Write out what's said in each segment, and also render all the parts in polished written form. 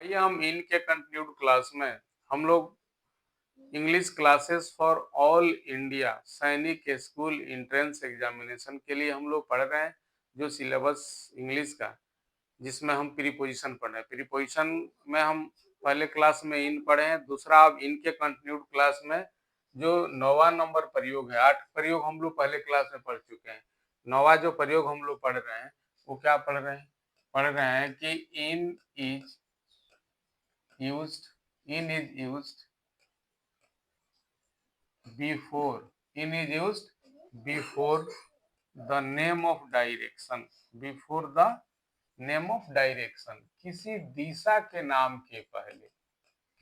ये हम इन के कंटिन्यूड क्लास में हम लोग English classes for all India सैनिक स्कूल एंट्रेंस एग्जामिनेशन के लिए हम लोग पढ़ रहे हैं जो सिलेबस इंग्लिश का, जिसमें हम प्रीपोजिशन पढ़ रहे हैं। प्रीपोजिशन में हम पहले क्लास में इन पढ़े हैं, दूसरा अब इनके कंटिन्यूड क्लास में जो 9वां नंबर प्रयोग है, 8 प्रयोग हम लोग पहले क्लास में पढ़ चुके हैं। 9वां जो प्रयोग हम लोग पढ़ रहे हैं वो क्या पढ़ रहे हैं? पढ़ रहे हैं कि in is used before the name of direction किसी दिशा के नाम के पहले,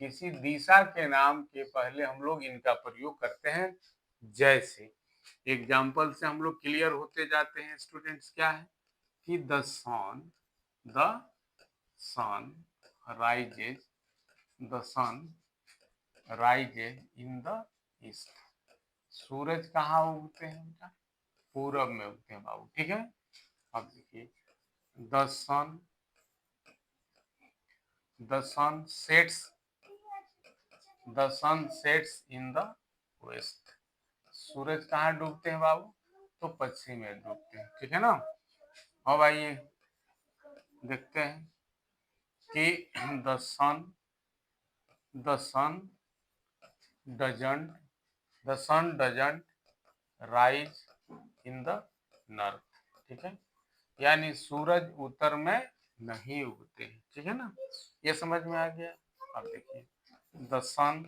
किसी दिशा के नाम के पहले हम लोग इनका प्रयोग करते हैं। जैसे एग्जाम्पल से हम लोग क्लियर होते जाते हैं स्टूडेंट्स। क्या है कि the sun rises in the east. सूरज कहाँ उगते हैं बेटा? पूरब में उगते हैं बाबू, ठीक है। अब देखिए the sun sets in the west. सूरज कहाँ डूबते हैं बाबू? तो पश्चिम में डूबते हैं, ठीक है ना। अब आइए देखते हैं कि the sun doesn't rise in the north, ठीक है। यानी सूरज उत्तर में नहीं उगते हैं, ठीक है ना। ये समझ में आ गया। अब देखिए the sun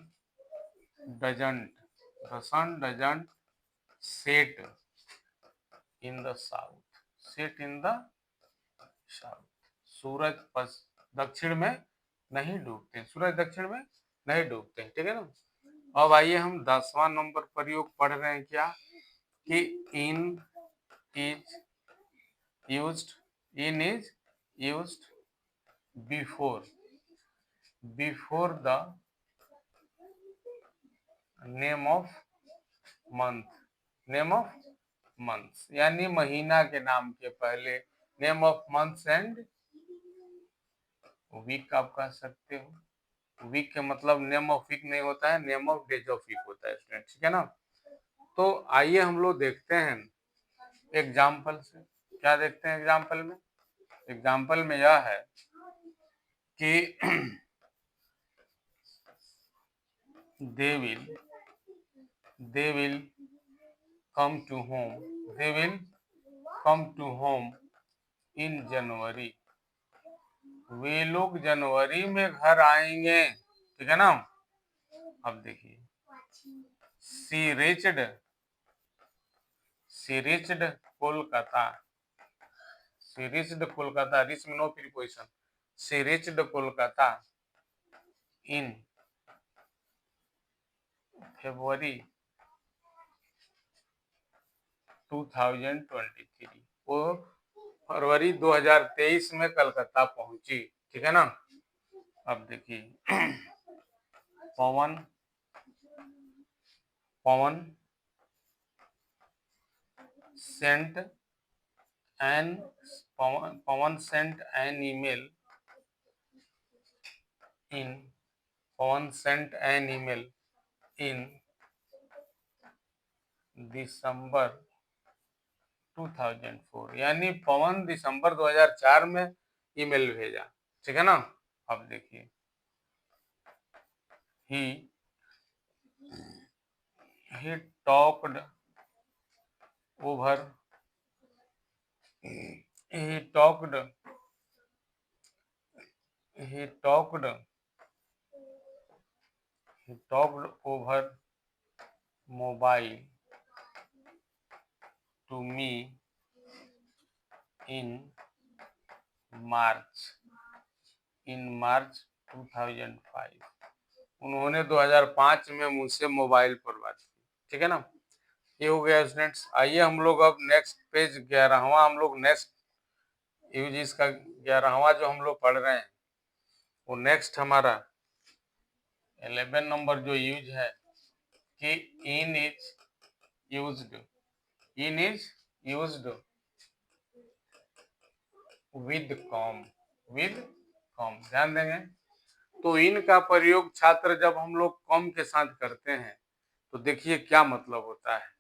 doesn't set in the south. सूरज दक्षिण में नहीं डूबते हैं, ठीक है ना। अब आइए हम 10वां नंबर प्रयोग पढ़ रहे हैं। क्या कि in is used before the name of month, यानी महीना के नाम के पहले। Name of months and week आप कह सकते हो। वीक के मतलब नेम ऑफ वीक नहीं होता है, name of days of week होता है स्टूडेंट, ठीक है ना। तो आइए हम लोग देखते हैं एग्जाम्पल से। क्या देखते हैं एग्जाम्पल में? एग्जाम्पल में यह है कि they will come to home in January. वे लोग जनवरी में घर आएंगे, ठीक है ना। अब देखिए सी रिच्ड कोलकाता। रिच में नो प्रीपोजिशन। सी रिच्ड कोलकाता इन February 2023। वो फरवरी 2023 में कलकत्ता पहुंची, ठीक है ना। अब देखिए पवन सेंट एन ईमेल इन दिसंबर 2004। यानी पवन दिसंबर 2004 में ईमेल भेजा, ठीक है ना। अब देखिए he talked over mobile to me in March 2005। उन्होंने 2005 में मुझसे मोबाइल पर बात की, ठीक है ना। ये हो गया स्टूडेंट्स। आइए हम लोग अब नेक्स्ट पेज 11वां हम लोग नेक्स्ट यूज इसका 11वां जो हम लोग पढ़ रहे हैं वो नेक्स्ट हमारा 11 नंबर जो यूज है कि in is used with com. ध्यान देंगे तो इन का प्रयोग छात्र जब हम लोग कम के साथ करते हैं तो देखिए क्या मतलब होता है।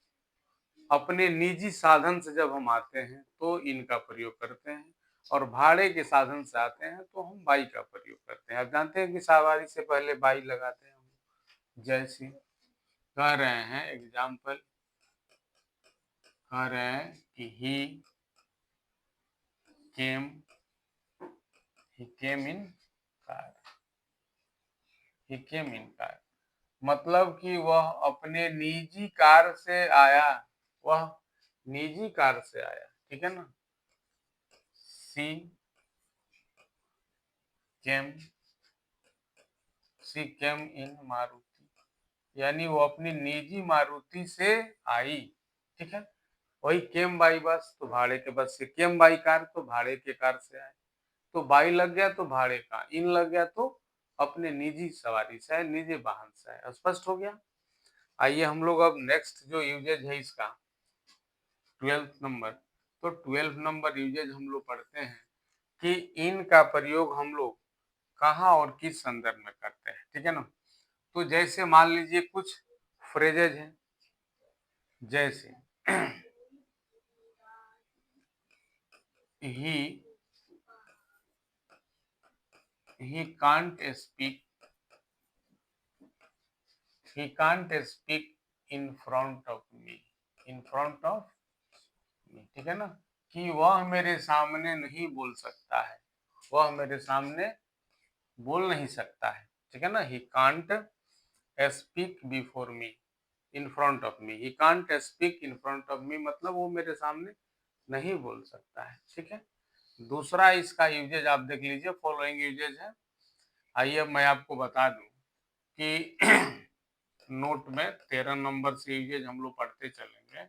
अपने निजी साधन से जब हम आते हैं तो इनका प्रयोग करते हैं, और भाड़े के साधन से आते हैं तो हम बाई का प्रयोग करते हैं। आप जानते हैं कि सवारी से पहले बाई लगाते हैं हम। जैसे कह रहे हैं एग्जाम्पल, कह रहे हैं कि केम ही केम इन कार, ही केम इन कार, मतलब कि वह अपने निजी कार से आया, वह निजी कार से आया, ठीक है ना। सी केम, सी केम इन मारुति, यानी वो अपनी निजी मारुति से आई, ठीक है। वही केम बाई बस, तो भाड़े के बस से, केम बाई कार तो भाड़े के कार से आए, तो बाई लग गया तो भाड़े का, इन लग गया तो अपने निजी सवारी से आए, निजी वाहन से आए। स्पष्ट हो गया। आइए हम लोग अब नेक्स्ट जो यूजेज है इसका 12th नंबर, तो 12th नंबर यूजेज हम लोग पढ़ते हैं कि इन का प्रयोग हम लोग कहाँ और किस संदर्भ में करते हैं, ठीक है ना। तो जैसे मान लीजिए कुछ फ्रेजेज हैं, जैसे he can't speak, he can't speak in front of me, in front of me, ठीक है ना, कि वह मेरे सामने नहीं बोल सकता है, वह मेरे सामने बोल नहीं सकता है, ठीक है ना। he can't speak before me, in front of me, he can't speak in front of me, मतलब वो मेरे सामने नहीं बोल सकता है, ठीक है। दूसरा इसका यूजेज आप देख लीजिए, फॉलोइंग यूजेज है। आइए अब मैं आपको बता दूं कि नोट में 13 नंबर से यूजेज हम लोग पढ़ते चलेंगे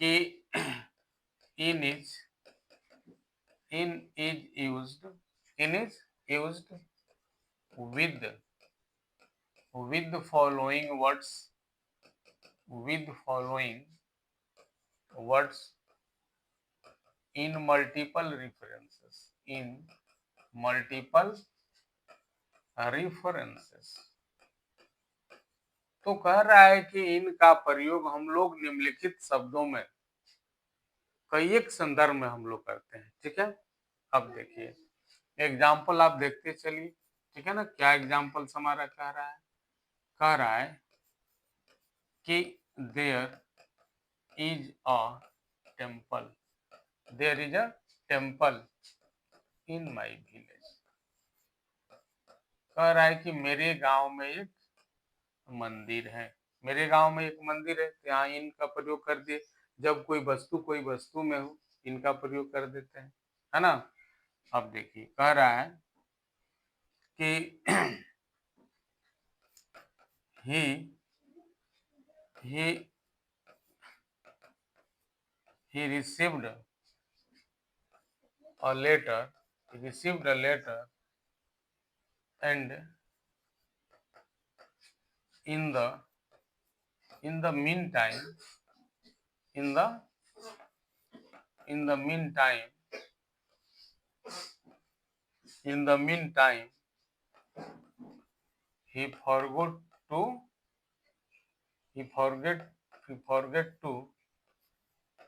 कि in is used, in is used with following words, with following words in multiple references, in multiple references। तो कह रहा है कि इनका प्रयोग हम लोग निम्नलिखित शब्दों में कई एक संदर्भ में हम लोग करते हैं, ठीक है। अब देखिए एग्जाम्पल आप देखते चलिए, ठीक है ना। क्या एग्जाम्पल्स हमारा कह रहा है कि there is a temple, there is a temple in my village, कह रहा है कि मेरे गांव में एक मंदिर है, मेरे गांव में एक मंदिर है, तो यहाँ इन का प्रयोग कर दिए। जब कोई वस्तु में हो इनका प्रयोग कर देते हैं, है ना। अब देखिए कह रहा है कि he he he received a letter, he received a letter, and in the meantime, in the meantime, in the meantime, he forgot to he forget he forget to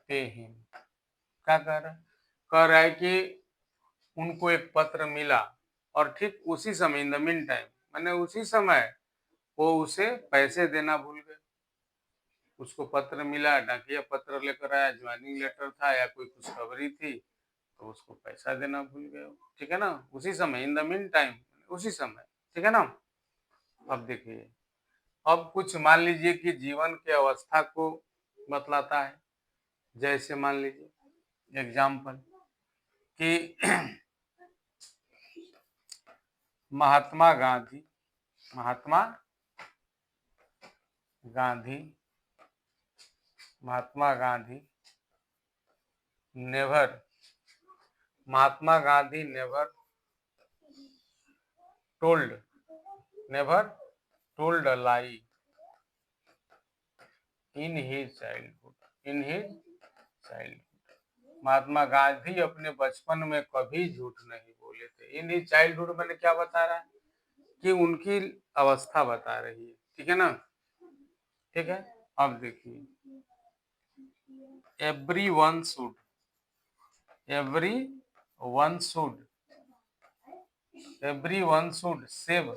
pay him। क्या कह रहा है कि उनको एक पत्र मिला, और ठीक उसी समय, इन द मीन टाइम मैंने उसी समय वो उसे पैसे देना भूल गए। उसको पत्र मिला, डाकिया पत्र लेकर आया, ज्वाइनिंग लेटर था या कोई खुशखबरी थी, तो उसको पैसा देना भूल गए, ठीक है ना। उसी समय, इन द मीन टाइम, उसी समय, ठीक है ना। अब देखिए, अब कुछ मान लीजिए कि जीवन के अवस्था को बतलाता है। जैसे मान लीजिए एग्जाम्पल कि Mahatma Gandhi, Mahatma Gandhi, Mahatma Gandhi never, Mahatma Gandhi never told, never told a lie in his childhood, in his childhood. Mahatma Gandhi अपने बचपन में कभी झूठ नहीं बोले थे। इन हिज चाइल्डहुड मैंने क्या बता रहा है, कि उनकी अवस्था बता रही है, ठीक है ना। ठीक है, अब देखिए, everyone should, everyone should, everyone should save,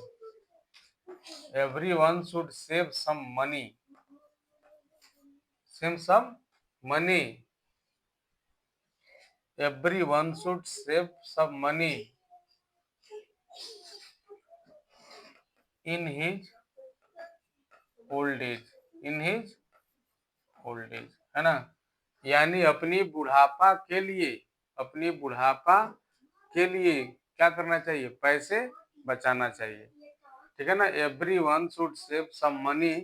everyone should save some money, save some money, everyone should save some money in his old age, in his old age, है ना। यानी अपनी बुढ़ापा के लिए, अपनी बुढ़ापा के लिए क्या करना चाहिए, पैसे बचाना चाहिए, ठीक है ना। Everyone should save some money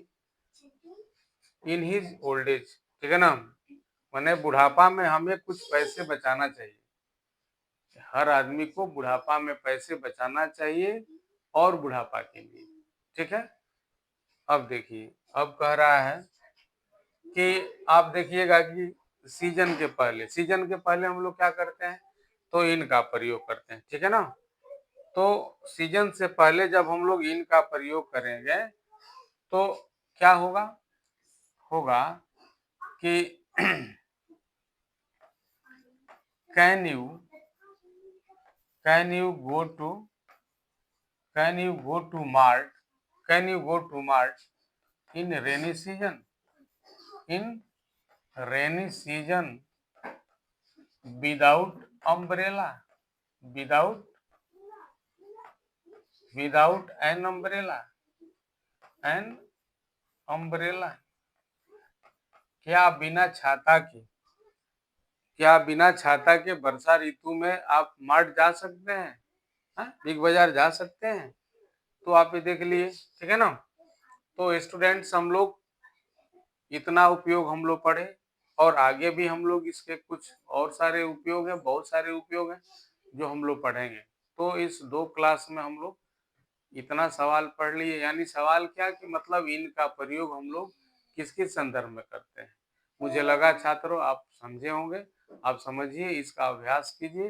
in his old age, ठीक है ना। मैंने बुढ़ापा में हमें कुछ पैसे बचाना चाहिए, हर आदमी को बुढ़ापा में पैसे बचाना चाहिए और बुढ़ापा के लिए, ठीक है। अब देखिए, अब कह रहा है कि आप देखिएगा कि सीजन के पहले, सीजन के पहले हम लोग क्या करते हैं, तो इन का प्रयोग करते हैं, ठीक है ना। तो सीजन से पहले जब हम लोग इन का प्रयोग करेंगे तो क्या होगा, होगा कि can you, can you go to, can you go to mart, can you go to mart in rainy season, in rainy season without umbrella, without, without an umbrella, an umbrella, क्या बिना छाता के, क्या बिना छाता के वर्षा ऋतु में आप मार्ट जा सकते हैं, बिग बाजार जा सकते हैं। तो आप ये देख लिए, ठीक है ना। तो स्टूडेंट्स, हम लोग इतना उपयोग हम लोग पढ़े और आगे भी हम लोग इसके कुछ और सारे उपयोग है, बहुत सारे उपयोग है जो हम लोग पढ़ेंगे। तो इस 2 क्लास में हम लोग इतना सवाल पढ़ लिए, यानी सवाल क्या कि मतलब इनका प्रयोग हम लोग किस किस संदर्भ में करते हैं। मुझे लगा छात्रों आप समझे होंगे, आप समझिए, इसका अभ्यास कीजिए